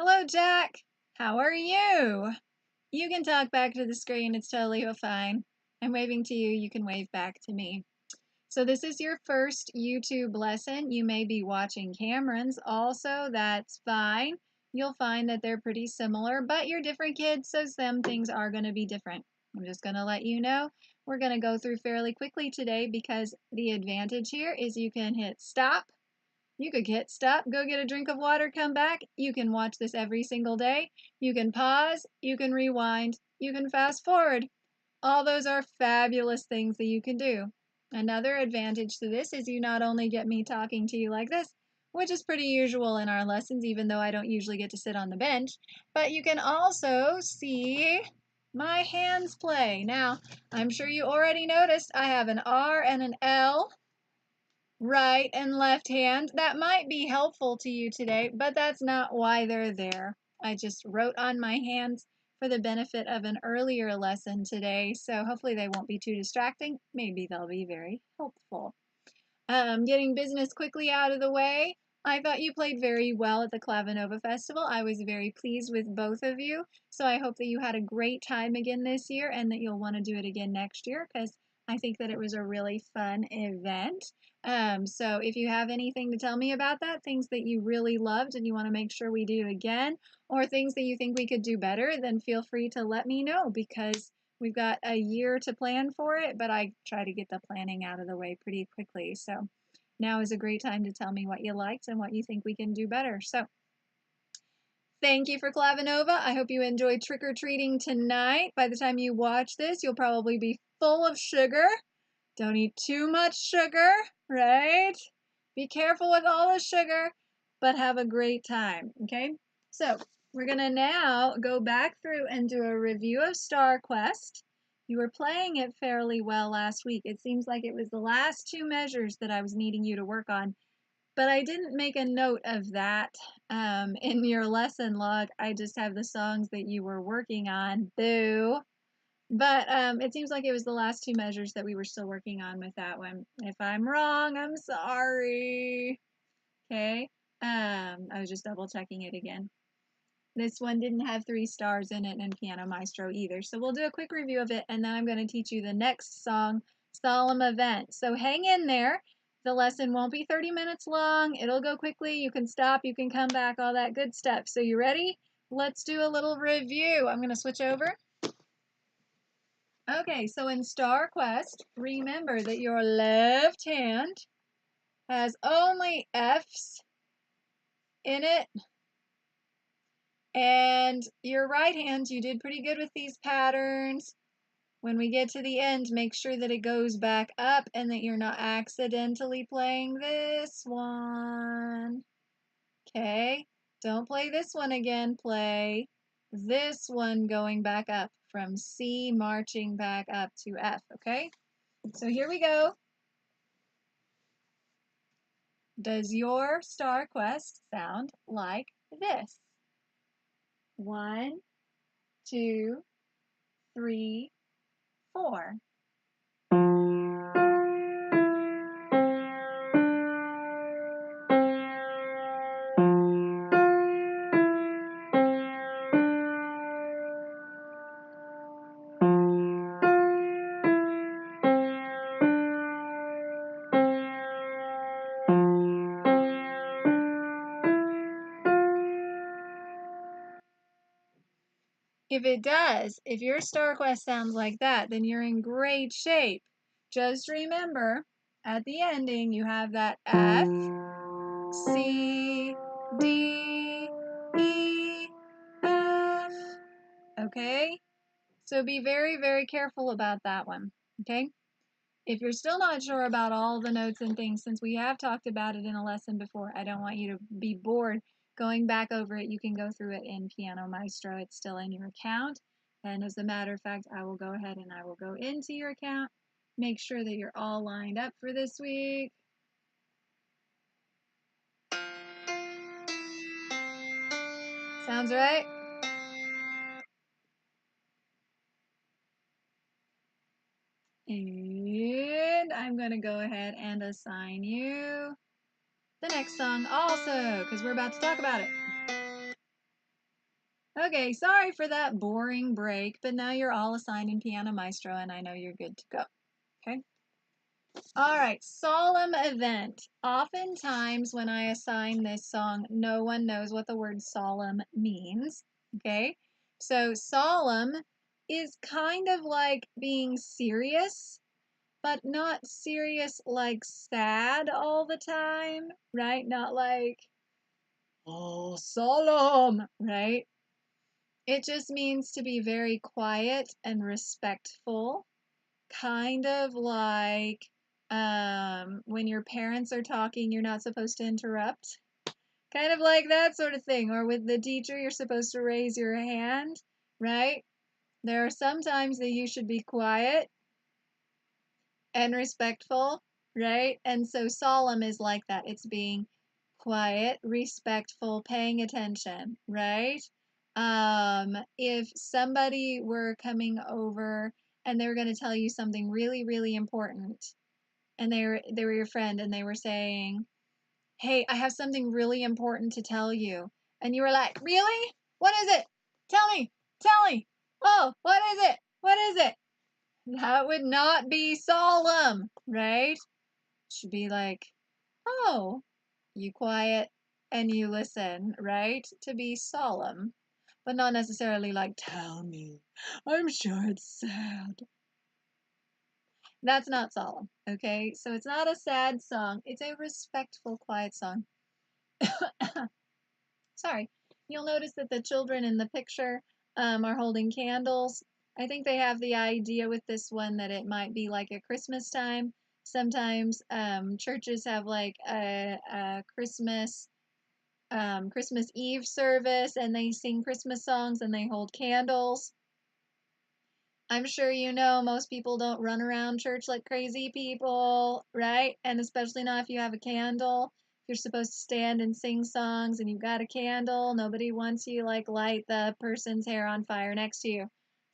Hello, Jack. How are you? You can talk back to the screen. It's totally fine. I'm waving to you. You can wave back to me. So this is your first YouTube lesson. You may be watching Cameron's also. That's fine. You'll find that they're pretty similar, but you're different kids, so some things are going to be different. I'm just going to let you know. We're going to go through fairly quickly today because the advantage here is you can hit stop. You could hit stop, go get a drink of water, come back. You can watch this every single day. You can pause, you can rewind, you can fast forward. All those are fabulous things that you can do. Another advantage to this is you not only get me talking to you like this, which is pretty usual in our lessons, even though I don't usually get to sit on the bench, but you can also see my hands play. Now, I'm sure you already noticed I have an R and an L, right and left hand. That might be helpful to you today, but that's not why they're there. I just wrote on my hands for the benefit of an earlier lesson today, so hopefully they won't be too distracting. Maybe they'll be very helpful. Getting business quickly out of the way. I thought you played very well at the Clavinova Festival. I was very pleased with both of you, so I hope that you had a great time again this year and that you'll want to do it again next year because I think that it was a really fun event. So if you have anything to tell me about that, things that you really loved and you want to make sure we do again, or things that you think we could do better, then feel free to let me know because we've got a year to plan for it, but I try to get the planning out of the way pretty quickly. So now is a great time to tell me what you liked and what you think we can do better. So thank you for Clavinova. I hope you enjoyed trick-or-treating tonight. By the time you watch this, you'll probably be full of sugar. Don't eat too much sugar, right? Be careful with all the sugar, but have a great time, okay? So we're going to now go back through and do a review of Star Quest. You were playing it fairly well last week. It seems like it was the last two measures that I was needing you to work on, but I didn't make a note of that in your lesson log. I just have the songs that you were working on. Boo! But it seems like it was the last two measures that we were still working on with that one. If I'm wrong, I'm sorry. Okay. I was just double checking it again. This one didn't have 3 stars in it and Piano Maestro either. So we'll do a quick review of it and then I'm going to teach you the next song, Solemn Event. So hang in there. The lesson won't be 30 minutes long. It'll go quickly. You can stop, you can come back, all that good stuff. So you ready? Let's do a little review. I'm going to switch over. Okay, so in Star Quest, remember that your left hand has only F's in it, and your right hand, you did pretty good with these patterns. When we get to the end, make sure that it goes back up and that you're not accidentally playing this one. Okay, don't play this one again, play this one going back up from C marching back up to F, okay? So here we go. Does your Star Quest sound like this? 1, 2, 3, 4. If it does, if your Star Quest sounds like that, then you're in great shape. Just remember, at the ending, you have that F, C, D, E, F. Okay? So be very, very careful about that one. Okay? If you're still not sure about all the notes and things, since we have talked about it in a lesson before, I don't want you to be bored going back over it. You can go through it in Piano Maestro. It's still in your account. And as a matter of fact, I will go ahead and I will go into your account, make sure that you're all lined up for this week. Sounds right? And I'm going to go ahead and assign you the next song also, because we're about to talk about it. Okay, sorry for that boring break, but now you're all assigned in Piano Maestro and I know you're good to go. Okay? All right, solemn event. Oftentimes when I assign this song, no one knows what the word solemn means. Okay? So solemn is kind of like being serious, but not serious like sad all the time, right? Not like, oh, solemn, right? It just means to be very quiet and respectful, kind of like when your parents are talking, you're not supposed to interrupt. Kind of like that sort of thing. Or with the teacher, you're supposed to raise your hand, right? There are some times that you should be quiet and respectful, right? And so solemn is like that. It's being quiet, respectful, paying attention, right? If somebody were coming over and they were going to tell you something really, really important, and they were your friend, and they were saying, "Hey, I have something really important to tell you," and you were like, "Really? What is it? Tell me, tell me. Oh, what is it? What is it?" That would not be solemn, right? Should be like, "Oh, you quiet and you listen," right? To be solemn, but not necessarily like, "Tell me, I'm sure it's sad." That's not solemn, okay? So it's not a sad song. It's a respectful, quiet song. Sorry. You'll notice that the children in the picture are holding candles. I think they have the idea with this one that it might be like a Christmas time. Sometimes churches have like a Christmas Eve service, and they sing Christmas songs and they hold candles. I'm sure you know most people don't run around church like crazy people, right? And especially not if you have a candle. If you're supposed to stand and sing songs and you've got a candle, nobody wants you like light the person's hair on fire next to you.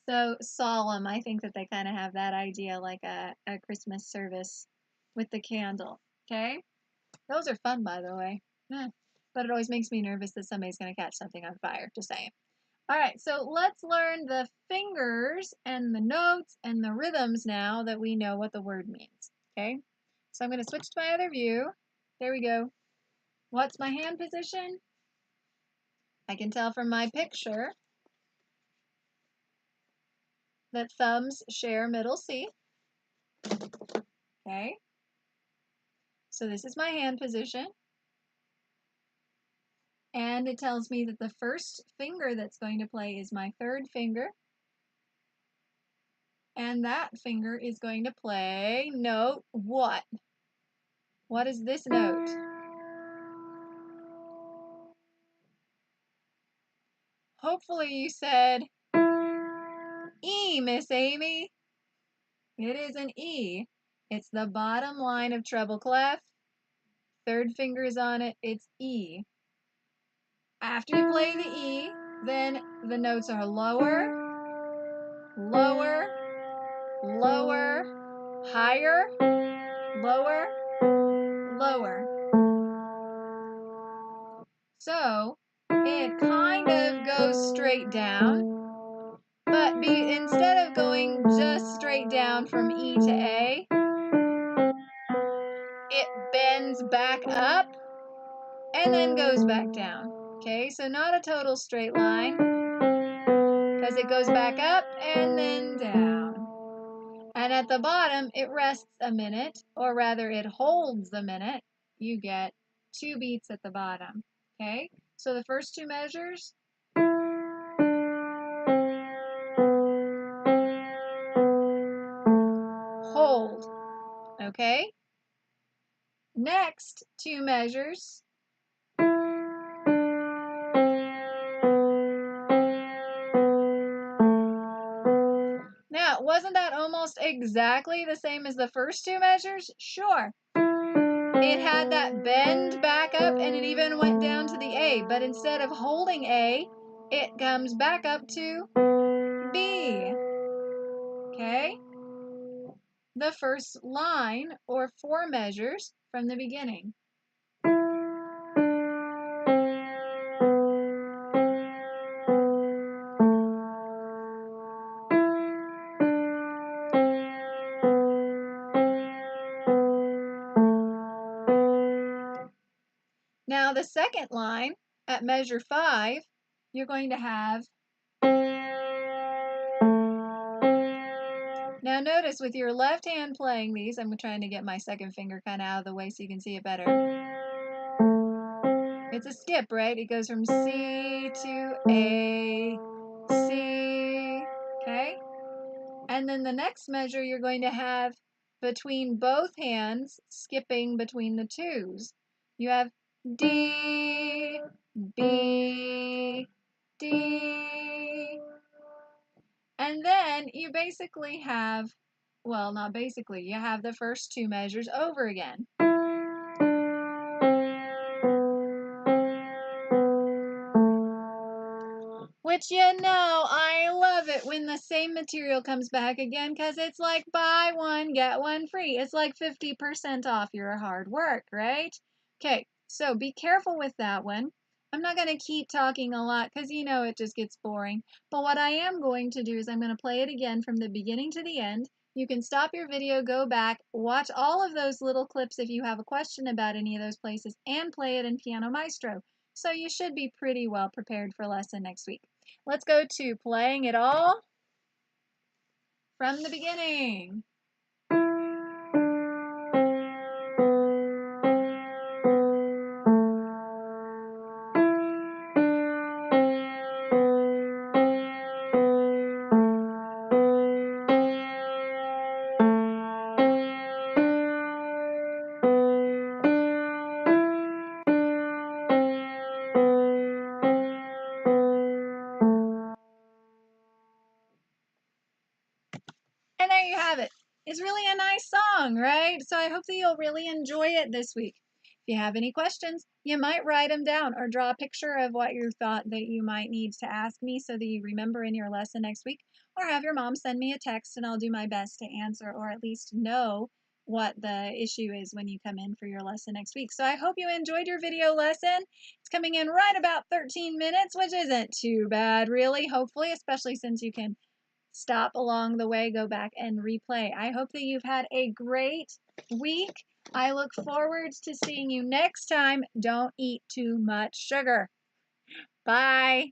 So solemn, I think that they kind of have that idea like a Christmas service with the candle. Okay? Those are fun, by the way. But it always makes me nervous that somebody's going to catch something on fire. Just saying. All right, so let's learn the fingers and the notes and the rhythms now that we know what the word means, okay? So I'm going to switch to my other view. There we go. What's my hand position? I can tell from my picture that thumbs share middle C, okay? So this is my hand position. And it tells me that the first finger that's going to play is my third finger. And that finger is going to play note what? What is this note? Hopefully you said E, Miss Amy. It is an E. It's the bottom line of treble clef. Third finger is on it. It's E. After you play the E, then the notes are lower, lower, lower, higher, lower, lower. So it kind of goes straight down, but instead of going just straight down from E to A, it bends back up and then goes back down. Okay, so not a total straight line because it goes back up and then down. And at the bottom, it rests a minute, or rather it holds a minute. You get 2 beats at the bottom. Okay, so the first 2 measures, hold. Okay, next 2 measures, now, wasn't that almost exactly the same as the first 2 measures? Sure. It had that bend back up and it even went down to the A, but instead of holding A, it comes back up to B. Okay? The first line, or 4 measures from the beginning. the second line at measure 5, you're going to have. Now notice with your left hand playing these, I'm trying to get my second finger kind of out of the way so you can see it better. It's a skip, right? It goes from C to A, C, okay? And then the next measure you're going to have between both hands, skipping between the twos. You have D, B, D. And then you basically have, well, not basically, you have the first two measures over again. Which, you know, I love it when the same material comes back again because it's like buy one, get one free. It's like 50% off your hard work, right? Okay, so be careful with that one. I'm not going to keep talking a lot because, you know, it just gets boring. But what I am going to do is I'm going to play it again from the beginning to the end. You can stop your video, go back, watch all of those little clips if you have a question about any of those places, and play it in Piano Maestro. So you should be pretty well prepared for lesson next week. Let's go to playing it all from the beginning. And there you have it. It's really a nice song, right? So I hope that you'll really enjoy it this week. If you have any questions, you might write them down or draw a picture of what you thought that you might need to ask me so that you remember in your lesson next week, or have your mom send me a text and I'll do my best to answer or at least know what the issue is when you come in for your lesson next week. So I hope you enjoyed your video lesson. It's coming in right about 13 minutes, which isn't too bad, really, hopefully, especially since you can stop along the way, go back and replay. I hope that you've had a great week. I look forward to seeing you next time. Don't eat too much sugar. Bye.